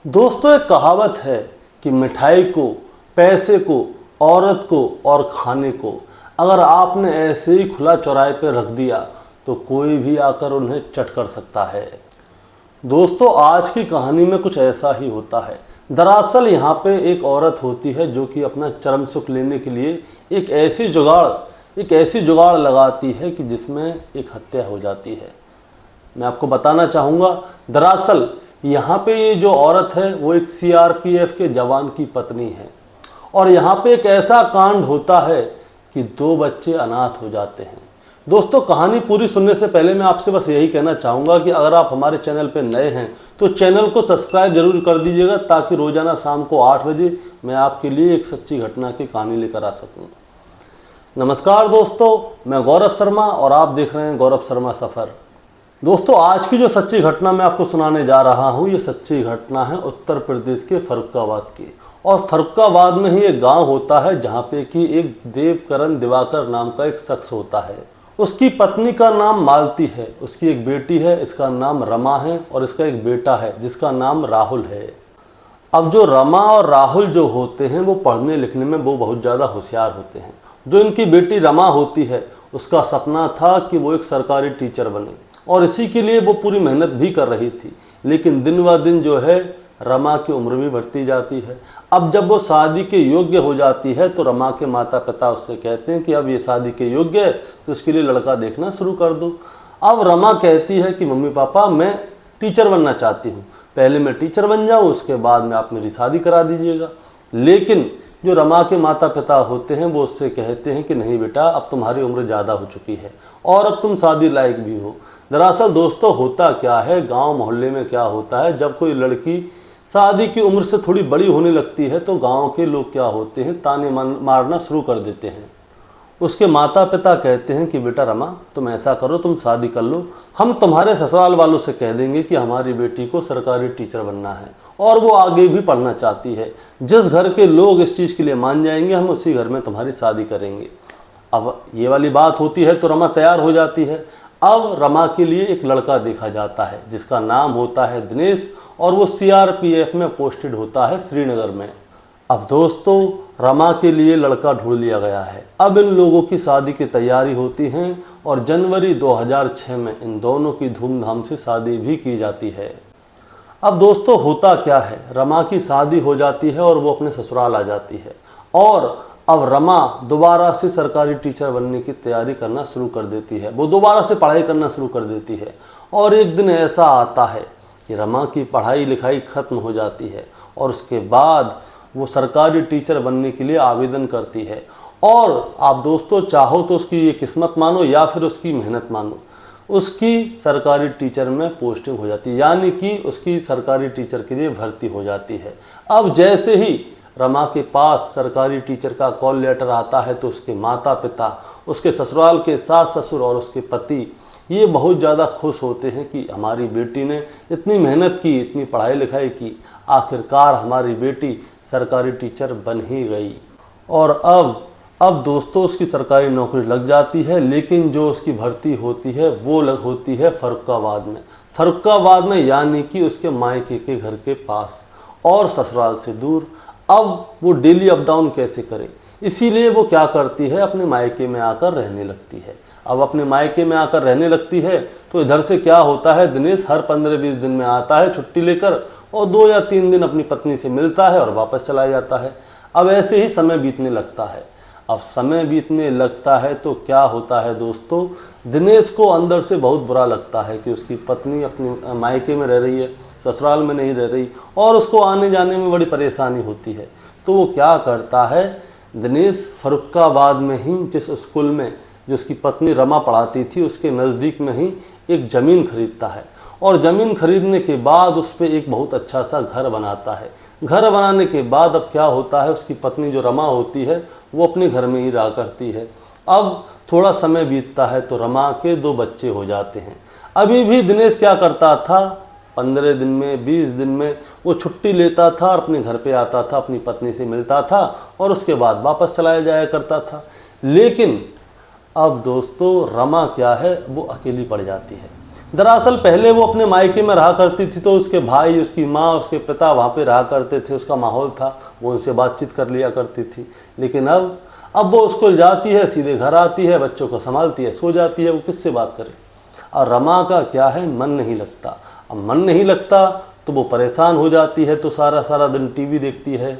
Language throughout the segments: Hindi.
दोस्तों, एक कहावत है कि मिठाई को, पैसे को, औरत को और खाने को अगर आपने ऐसे ही खुला चौराहे पर रख दिया तो कोई भी आकर उन्हें चट कर सकता है। दोस्तों, आज की कहानी में कुछ ऐसा ही होता है। दरअसल यहाँ पे एक औरत होती है जो कि अपना चरम सुख लेने के लिए एक ऐसी जुगाड़ लगाती है कि जिसमें एक हत्या हो जाती है। मैं आपको बताना चाहूँगा, दरअसल यहाँ पे ये जो औरत है वो एक सीआरपीएफ के जवान की पत्नी है और यहाँ पे एक ऐसा कांड होता है कि 2 बच्चे अनाथ हो जाते हैं। दोस्तों, कहानी पूरी सुनने से पहले मैं आपसे बस यही कहना चाहूँगा कि अगर आप हमारे चैनल पर नए हैं तो चैनल को सब्सक्राइब जरूर कर दीजिएगा ताकि रोज़ाना शाम को 8 बजे मैं आपके लिए एक सच्ची घटना की कहानी लेकर आ सकूँ। नमस्कार दोस्तों, मैं गौरव शर्मा और आप देख रहे हैं गौरव शर्मा सफ़र। दोस्तों, आज की जो सच्ची घटना मैं आपको सुनाने जा रहा हूँ, ये सच्ची घटना है उत्तर प्रदेश के फर्रुखाबाद की। और फर्रुखाबाद में ही एक गांव होता है जहाँ पे कि एक देवकरण दिवाकर नाम का एक शख्स होता है। उसकी पत्नी का नाम मालती है, उसकी एक बेटी है, इसका नाम रमा है, और इसका एक बेटा है जिसका नाम राहुल है। अब जो रमा और राहुल जो होते हैं वो पढ़ने लिखने में वो बहुत ज़्यादा होशियार होते हैं। जो इनकी बेटी रमा होती है उसका सपना था कि वो एक सरकारी टीचर बने और इसी के लिए वो पूरी मेहनत भी कर रही थी। लेकिन दिन ब दिन जो है रमा की उम्र भी बढ़ती जाती है। अब जब वो शादी के योग्य हो जाती है तो रमा के माता पिता उससे कहते हैं कि अब ये शादी के योग्य है तो इसके लिए लड़का देखना शुरू कर दो। अब रमा कहती है कि मम्मी पापा, मैं टीचर बनना चाहती हूँ, पहले मैं टीचर बन जाऊँ, उसके बाद में आप मेरी शादी करा दीजिएगा। लेकिन जो रमा के माता पिता होते हैं वो उससे कहते हैं कि नहीं बेटा, अब तुम्हारी उम्र ज़्यादा हो चुकी है और अब तुम शादी लायक भी हो। दरअसल दोस्तों, होता क्या है, गांव मोहल्ले में क्या होता है, जब कोई लड़की शादी की उम्र से थोड़ी बड़ी होने लगती है तो गांव के लोग क्या होते हैं, ताने मारना शुरू कर देते हैं। उसके माता पिता कहते हैं कि बेटा रमा, तुम ऐसा करो, तुम शादी कर लो, हम तुम्हारे ससुराल वालों से कह देंगे कि हमारी बेटी को सरकारी टीचर बनना है और वो आगे भी पढ़ना चाहती है। जिस घर के लोग इस चीज़ के लिए मान जाएंगे हम उसी घर में तुम्हारी शादी करेंगे। अब ये वाली बात होती है तो रमा तैयार हो जाती है। अब रमा के लिए एक लड़का देखा जाता है जिसका नाम होता है दिनेश और वो सीआरपीएफ में पोस्टेड होता है श्रीनगर में। अब दोस्तों, रमा के लिए लड़का ढूंढ लिया गया है। अब इन लोगों की शादी की तैयारी होती है और जनवरी 2006 में इन दोनों की धूमधाम से शादी भी की जाती है। अब दोस्तों, होता क्या है, रमा की शादी हो जाती है और वो अपने ससुराल आ जाती है और अब रमा दोबारा से सरकारी टीचर बनने की तैयारी करना शुरू कर देती है। वो दोबारा से पढ़ाई करना शुरू कर देती है और एक दिन ऐसा आता है कि रमा की पढ़ाई लिखाई ख़त्म हो जाती है और उसके बाद वो सरकारी टीचर बनने के लिए आवेदन करती है। और आप दोस्तों चाहो तो उसकी ये किस्मत मानो या फिर उसकी मेहनत मानो, उसकी सरकारी टीचर में पोस्टिंग हो जाती है, यानी कि उसकी सरकारी टीचर के लिए भर्ती हो जाती है। अब जैसे ही रमा के पास सरकारी टीचर का कॉल लेटर आता है तो उसके माता पिता, उसके ससुराल के सास ससुर और उसके पति ये बहुत ज़्यादा खुश होते हैं कि हमारी बेटी ने इतनी मेहनत की, इतनी पढ़ाई लिखाई की, आखिरकार हमारी बेटी सरकारी टीचर बन ही गई। और अब दोस्तों उसकी सरकारी नौकरी लग जाती है। लेकिन जो उसकी भर्ती होती है वो होती है फर्रुखाबाद में, यानी कि उसके मायके के घर के पास और ससुराल से दूर। अब वो डेली अप डाउन कैसे करे, इसीलिए वो क्या करती है, अपने मायके में आकर रहने लगती है। अब अपने मायके में आकर रहने लगती है तो इधर से क्या होता है, दिनेश हर 15-20 दिन में आता है छुट्टी लेकर और 2 या 3 दिन अपनी पत्नी से मिलता है और वापस चला जाता है। अब ऐसे ही समय बीतने लगता है। अब समय बीतने लगता है तो क्या होता है दोस्तों, दिनेश को अंदर से बहुत बुरा लगता है कि उसकी पत्नी अपने मायके में रह रही है, ससुराल में नहीं रह रही और उसको आने जाने में बड़ी परेशानी होती है। तो वो क्या करता है, दिनेश फर्रुखाबाद में ही जिस स्कूल में जो उसकी पत्नी रमा पढ़ाती थी उसके नज़दीक में ही एक ज़मीन खरीदता है और ज़मीन खरीदने के बाद उस पर एक बहुत अच्छा सा घर बनाता है। घर बनाने के बाद अब क्या होता है, उसकी पत्नी जो रमा होती है वो अपने घर में ही रहा करती है। अब थोड़ा समय बीतता है तो रमा के 2 बच्चे हो जाते हैं। अभी भी दिनेश क्या करता था, 15 दिन में 20 दिन में वो छुट्टी लेता था और अपने घर पे आता था, अपनी पत्नी से मिलता था और उसके बाद वापस चला जाया करता था। लेकिन अब दोस्तों रमा क्या है, वो अकेली पड़ जाती है। दरअसल पहले वो अपने मायके में रहा करती थी, तो उसके भाई, उसकी माँ, उसके पिता वहाँ पे रहा करते थे, उसका माहौल था, वो उनसे बातचीत कर लिया करती थी। लेकिन अब वो स्कूल जाती है, सीधे घर आती है, बच्चों को संभालती है, सो जाती है, वो किससे बात करे। और रमा का क्या है, मन नहीं लगता। अब मन नहीं लगता तो वो परेशान हो जाती है, तो सारा सारा दिन टीवी देखती है,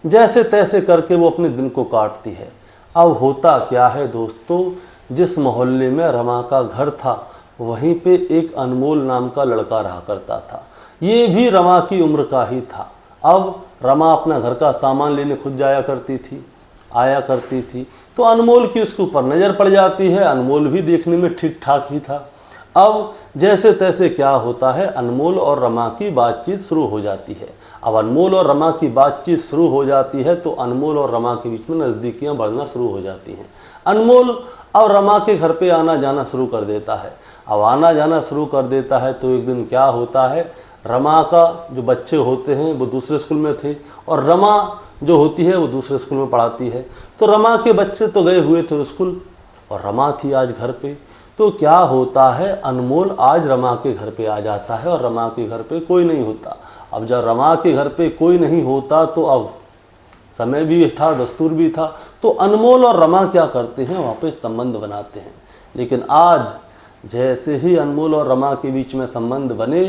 जैसे तैसे करके वो अपने दिन को काटती है। अब होता क्या है दोस्तों, जिस मोहल्ले में रमा का घर था वहीं पे एक अनमोल नाम का लड़का रहा करता था। ये भी रमा की उम्र का ही था। अब रमा अपना घर का सामान लेने खुद जाया करती थी, आया करती थी, तो अनमोल की उसके ऊपर नज़र पड़ जाती है। अनमोल भी देखने में ठीक ठाक ही था। अब जैसे तैसे क्या होता है, अनमोल और रमा की बातचीत शुरू हो जाती है। अब अनमोल और रमा की बातचीत शुरू हो जाती है तो अनमोल और रमा के बीच में नज़दीकियाँ बढ़ना शुरू हो जाती हैं। अनमोल अब रमा के घर पे आना जाना शुरू कर देता है। अब आना जाना शुरू कर देता है तो एक दिन क्या होता है, रमा का जो बच्चे होते हैं वो दूसरे स्कूल में थे और रमा जो होती है वो दूसरे स्कूल में पढ़ाती है। तो रमा के बच्चे तो गए हुए थे स्कूल और रमा थी आज घर पे। तो क्या होता है, अनमोल आज रमा के घर पे आ जाता है और रमा के घर पे कोई नहीं होता। अब जब रमा के घर पे कोई नहीं होता तो अब समय भी था, दस्तूर भी था, तो अनमोल और रमा क्या करते हैं, वहाँ पे संबंध बनाते हैं। लेकिन आज जैसे ही अनमोल और रमा के बीच में संबंध बने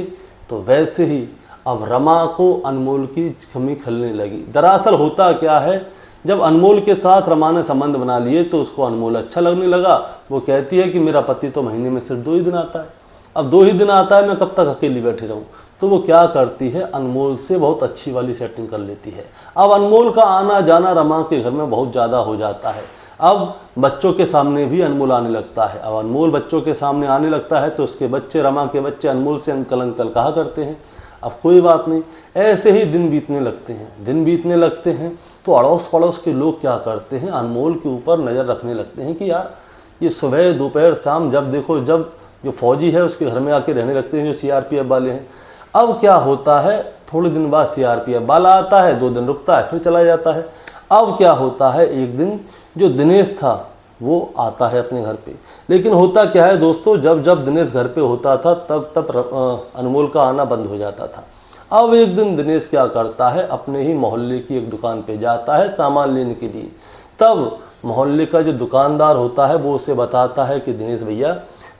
तो वैसे ही अब रमा को अनमोल की कमी खलने लगी। दरअसल होता क्या है, जब अनमोल के साथ रमा ने संबंध बना लिए तो उसको अनमोल अच्छा लगने लगा। वो कहती है कि मेरा पति तो महीने में सिर्फ 2 ही दिन आता है, अब 2 ही दिन आता है, मैं कब तक अकेली बैठी रहूं। तो वो क्या करती है, अनमोल से बहुत अच्छी वाली सेटिंग कर लेती है। अब अनमोल का आना जाना रमा के घर में बहुत ज़्यादा हो जाता है। अब बच्चों के सामने भी अनमोल आने लगता है। अब अनमोल बच्चों के सामने आने लगता है तो उसके बच्चे, रमा के बच्चे, अनमोल से अंकल अंकल कहा करते हैं। अब कोई बात नहीं, ऐसे ही दिन बीतने लगते हैं। दिन बीतने लगते हैं तो अड़ोस पड़ोस के लोग क्या करते हैं, अनमोल के ऊपर नज़र रखने लगते हैं कि यार ये सुबह दोपहर शाम जब देखो, जब जो फौजी है उसके घर में आके रहने लगते हैं, जो CRPF वाले हैं। अब क्या होता है, थोड़े दिन बाद CRPF वाला आता है, 2 दिन रुकता है, फिर चला जाता है। अब क्या होता है, एक दिन जो दिनेश था वो आता है अपने घर पे। लेकिन होता क्या है दोस्तों, जब जब दिनेश घर पे होता था तब अनमोल का आना बंद हो जाता था। अब एक दिन दिनेश क्या करता है, अपने ही मोहल्ले की एक दुकान पे जाता है सामान लेने के लिए। तब मोहल्ले का जो दुकानदार होता है वो उसे बताता है कि दिनेश भैया,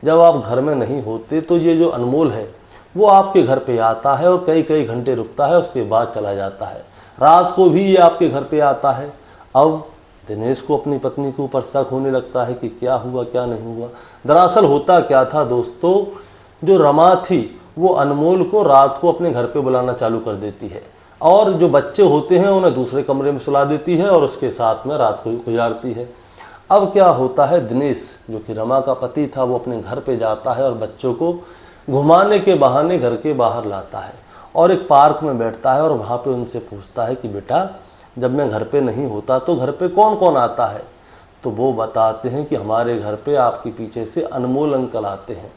जब आप घर में नहीं होते तो ये जो अनमोल है वो आपके घर पे आता है और कई कई घंटे रुकता है, उसके बाद चला जाता है। रात को भी ये आपके घर पे आता है। अब दिनेश को अपनी पत्नी के ऊपर शक होने लगता है कि क्या हुआ क्या नहीं हुआ। दरअसल होता क्या था दोस्तों, जो रमा थी वो अनमोल को रात को अपने घर पे बुलाना चालू कर देती है और जो बच्चे होते हैं उन्हें दूसरे कमरे में सुला देती है और उसके साथ में रात को गुजारती है। अब क्या होता है, दिनेश जो कि रमा का पति था वो अपने घर पे जाता है और बच्चों को घुमाने के बहाने घर के बाहर लाता है और एक पार्क में बैठता है और वहाँ पे उनसे पूछता है कि बेटा, जब मैं घर पे नहीं होता तो घर पे कौन कौन आता है। तो वो बताते हैं कि हमारे घर पे आपके पीछे से अनमोल अंकल आते हैं।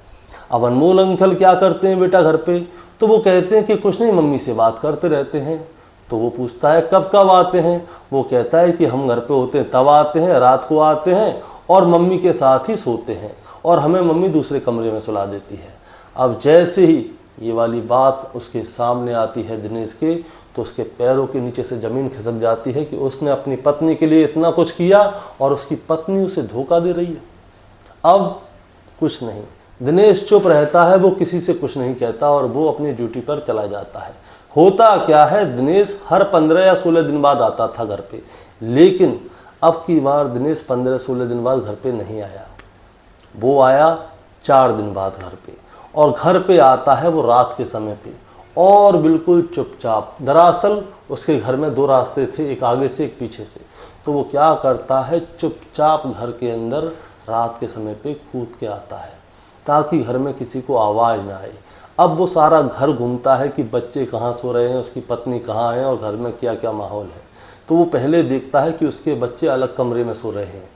अब अनमोल अंकल क्या करते हैं बेटा घर पे, तो वो कहते हैं कि कुछ नहीं, मम्मी से बात करते रहते हैं। तो वो पूछता है कब कब आते हैं, वो कहता है कि हम घर पे होते हैं तब आते हैं, रात को आते हैं और मम्मी के साथ ही सोते हैं और हमें मम्मी दूसरे कमरे में सुला देती है। अब जैसे ही ये वाली बात उसके सामने आती है दिनेश के, तो उसके पैरों के नीचे से ज़मीन खिसक जाती है कि उसने अपनी पत्नी के लिए इतना कुछ किया और उसकी पत्नी उसे धोखा दे रही है। अब कुछ नहीं, दिनेश चुप रहता है, वो किसी से कुछ नहीं कहता और वो अपनी ड्यूटी पर चला जाता है। होता क्या है, दिनेश हर 15 या 16 दिन बाद आता था घर पे, लेकिन अब की बार दिनेश 15-16 दिन बाद घर पे नहीं आया। वो आया 4 दिन बाद घर पे और घर पे आता है वो रात के समय पे और बिल्कुल चुपचाप। दरअसल उसके घर में 2 रास्ते थे, एक आगे से एक पीछे से। तो वो क्या करता है, चुपचाप घर के अंदर रात के समय पे कूद के आता है ताकि घर में किसी को आवाज़ ना आए। अब वो सारा घर घूमता है कि बच्चे कहाँ सो रहे हैं, उसकी पत्नी कहाँ है और घर में क्या क्या माहौल है। तो वो पहले देखता है कि उसके बच्चे अलग कमरे में सो रहे हैं।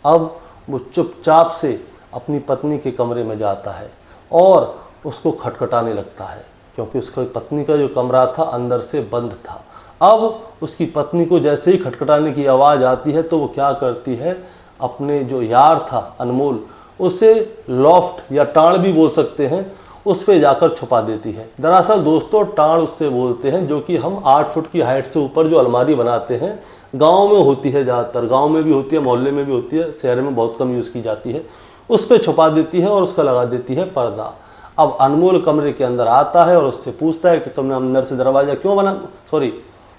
अब वो चुपचाप से अपनी पत्नी के कमरे में जाता है और उसको खटखटाने लगता है, क्योंकि उसकी पत्नी का जो कमरा था अंदर से बंद था। अब उसकी पत्नी को जैसे ही खटखटाने की आवाज़ आती है तो वो क्या करती है, अपने जो यार था अनमोल, उसे लॉफ्ट या टाड़ भी बोल सकते हैं, उस पे जाकर छुपा देती है। दरअसल दोस्तों टाड़ उससे बोलते हैं जो कि हम 8 फुट की हाइट से ऊपर जो अलमारी बनाते हैं, गाँव में होती है, ज़्यादातर गाँव में भी होती है, मोहल्ले में भी होती है, शहर में बहुत कम यूज़ की जाती है। उस पर छुपा देती है और उसका लगा देती है पर्दा। अब अनमोल कमरे के अंदर आता है और उससे पूछता है कि तुमने अंदर से दरवाज़ा क्यों बना,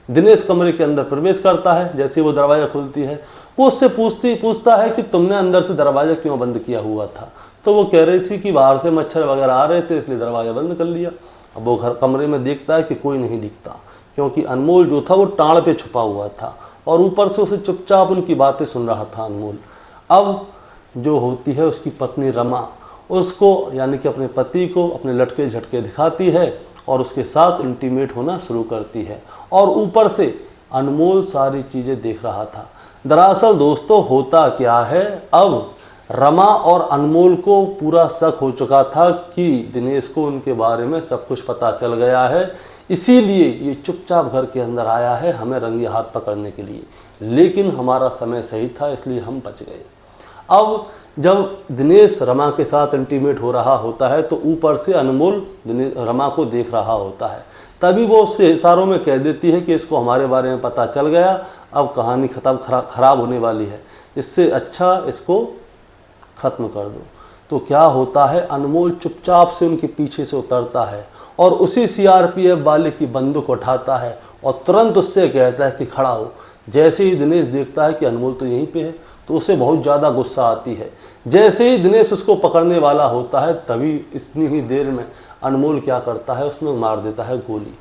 दिनेश कमरे के अंदर प्रवेश करता है। जैसे वो दरवाज़ा खुलती है वो उससे पूछता है कि तुमने अंदर से दरवाज़ा क्यों बंद किया हुआ था। तो वो कह रही थी कि बाहर से मच्छर वगैरह आ रहे थे इसलिए दरवाज़ा बंद कर लिया। अब वो घर कमरे में देखता है कि कोई नहीं दिखता, क्योंकि अनमोल जो था वो टाड़ पे छुपा हुआ था और ऊपर से उसे चुपचाप उनकी बातें सुन रहा था अनमोल। अब जो होती है उसकी पत्नी रमा उसको यानी कि अपने पति को अपने लटके झटके दिखाती है और उसके साथ इंटीमेट होना शुरू करती है, और ऊपर से अनमोल सारी चीज़ें देख रहा था। दरअसल दोस्तों होता क्या है, अब रमा और अनमोल को पूरा शक हो चुका था कि दिनेश को उनके बारे में सब कुछ पता चल गया है, इसीलिए ये चुपचाप घर के अंदर आया है हमें रंगे हाथ पकड़ने के लिए। लेकिन हमारा समय सही था इसलिए हम बच गए। अब जब दिनेश रमा के साथ इंटीमेट हो रहा होता है तो ऊपर से अनमोल रमा को देख रहा होता है। तभी वो उससे इशारों में कह देती है कि इसको हमारे बारे में पता चल गया, अब कहानी खराब होने वाली है, इससे अच्छा इसको ख़त्म कर दो। तो क्या होता है, अनमोल चुपचाप से उनके पीछे से उतरता है और उसी सीआरपीएफ वाले की बंदूक उठाता है और तुरंत उससे कहता है कि खड़ा हो। जैसे ही दिनेश देखता है कि अनमोल तो यहीं पे है तो उसे बहुत ज़्यादा गुस्सा आती है। जैसे ही दिनेश उसको पकड़ने वाला होता है तभी इतनी ही देर में अनमोल क्या करता है, उसमें मार देता है गोली,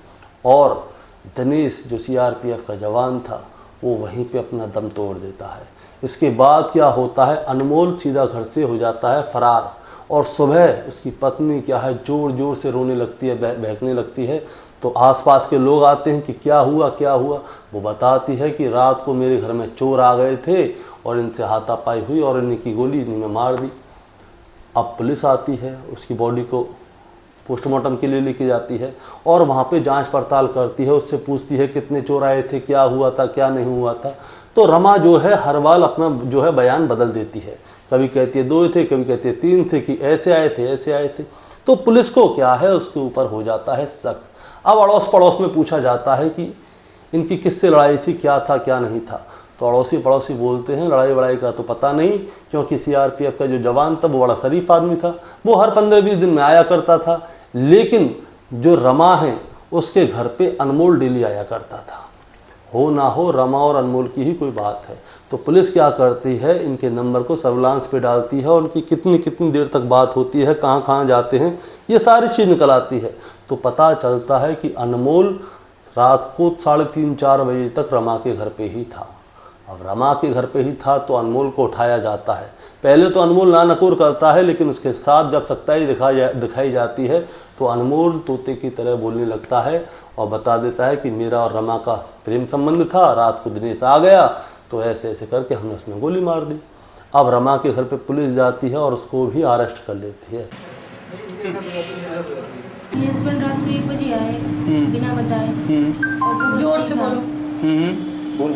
और दिनेश जो सीआरपीएफ का जवान था वो वहीं पे अपना दम तोड़ देता है। इसके बाद क्या होता है, अनमोल सीधा घर से हो जाता है फरार, और सुबह उसकी पत्नी क्या है ज़ोर ज़ोर से रोने लगती है, बहकने लगती है। तो आसपास के लोग आते हैं कि क्या हुआ क्या हुआ। वो बताती है कि रात को मेरे घर में चोर आ गए थे और इनसे हाथापाई हुई और इनकी गोली इन्हीं में मार दी। अब पुलिस आती है, उसकी बॉडी को पोस्टमार्टम के लिए लेके जाती है और वहाँ पे जांच पड़ताल करती है, उससे पूछती है कितने चोर आए थे, क्या हुआ था क्या नहीं हुआ था। तो रमा जो है हर बार अपना जो है बयान बदल देती है, कभी कहती है 2 थे, कभी कहती है 3 थे, कि ऐसे आए थे ऐसे आए थे। तो पुलिस को क्या है उसके ऊपर हो जाता है शक। अब अड़ोस पड़ोस में पूछा जाता है कि इनकी किससे लड़ाई थी, क्या था क्या नहीं था। तो अड़ोसी पड़ोसी बोलते हैं लड़ाई वड़ाई का तो पता नहीं, क्योंकि सीआरपीएफ का जो जवान था वो बड़ा शरीफ आदमी था, वो हर 15-20 दिन में आया करता था। लेकिन जो रमा है उसके घर पे अनमोल डेली आया करता था। हो ना हो रमा और अनमोल की ही कोई बात है। तो पुलिस क्या करती है, इनके नंबर को सर्विलांस पे डालती है और उनकी कितनी कितनी देर तक बात होती है, कहाँ कहाँ जाते हैं, ये सारी चीज़ निकल आती है। तो पता चलता है कि अनमोल रात को 3:30-4 बजे तक रमा के घर पे ही था। अब रमा के घर पे ही था तो अनमोल को उठाया जाता है। पहले तो अनमोल ना नकुर करता है, लेकिन उसके साथ जब सच्चाई दिखाई जाती है तो अनमोल तोते की तरह बोलने लगता है और बता देता है कि मेरा और रमा का प्रेम संबंध था, रात को दिनेश आ गया तो ऐसे ऐसे करके हमने उसमें गोली मार दी। अब रमा के घर पे पुलिस जाती है और उसको भी अरेस्ट कर लेती है। हस्बैंड रात को 1 बजे आए बिना बताए और जोर से बोलो। बोल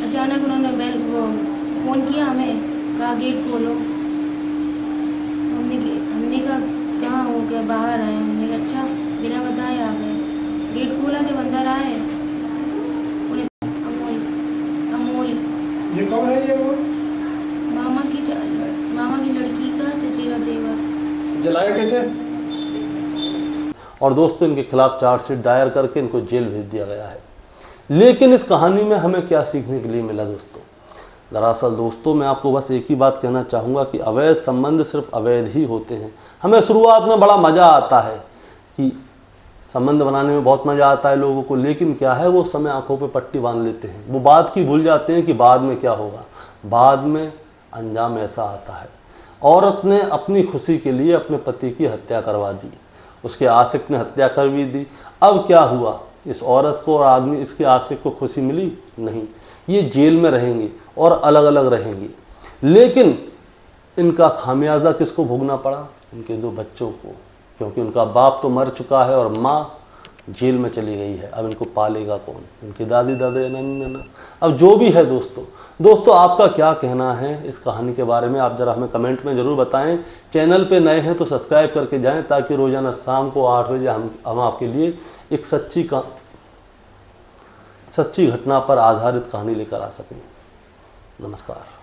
अचानक उन्होंने फ़ोन किया, हमें कहा गेट खोलो। हमने कहा कहाँ हो गया, बाहर आए। हमने कहा अच्छा, बिना बताए आ गए। गेट खोला, जब अंदर आए उन्हें अमोल ये कौन है ये? वो मामा की लड़की का चचेरा देवर। जलाया कैसे? और दोस्तों इनके खिलाफ चार्जशीट दायर करके इनको जेल भेज दिया गया है। लेकिन इस कहानी में हमें क्या सीखने के लिए मिला दोस्तों? दरअसल दोस्तों मैं आपको बस एक ही बात कहना चाहूँगा कि अवैध संबंध सिर्फ अवैध ही होते हैं। हमें शुरुआत में बड़ा मज़ा आता है कि संबंध बनाने में बहुत मज़ा आता है लोगों को, लेकिन क्या है वो समय आंखों पे पट्टी बांध लेते हैं, वो बात की भूल जाते हैं कि बाद में क्या होगा। बाद में अंजाम ऐसा आता है, औरत ने अपनी खुशी के लिए अपने पति की हत्या करवा दी, उसके आशिक ने हत्या कर भी दी। अब क्या हुआ, इस औरत को और आदमी इसके आशिक को खुशी मिली? नहीं, ये जेल में रहेंगे और अलग अलग रहेंगे। लेकिन इनका खामियाजा किसको भोगना पड़ा? इनके 2 बच्चों को, क्योंकि उनका बाप तो मर चुका है और माँ जेल में चली गई है। अब इनको पालेगा कौन? इनकी दादी दादा नानी नाना। अब जो भी है दोस्तों आपका क्या कहना है इस कहानी के बारे में, आप ज़रा हमें कमेंट में ज़रूर बताएं। चैनल पे नए हैं तो सब्सक्राइब करके जाएं, ताकि रोज़ाना शाम को 8 बजे हम आपके लिए एक सच्ची घटना पर आधारित कहानी लेकर आ सकें। नमस्कार।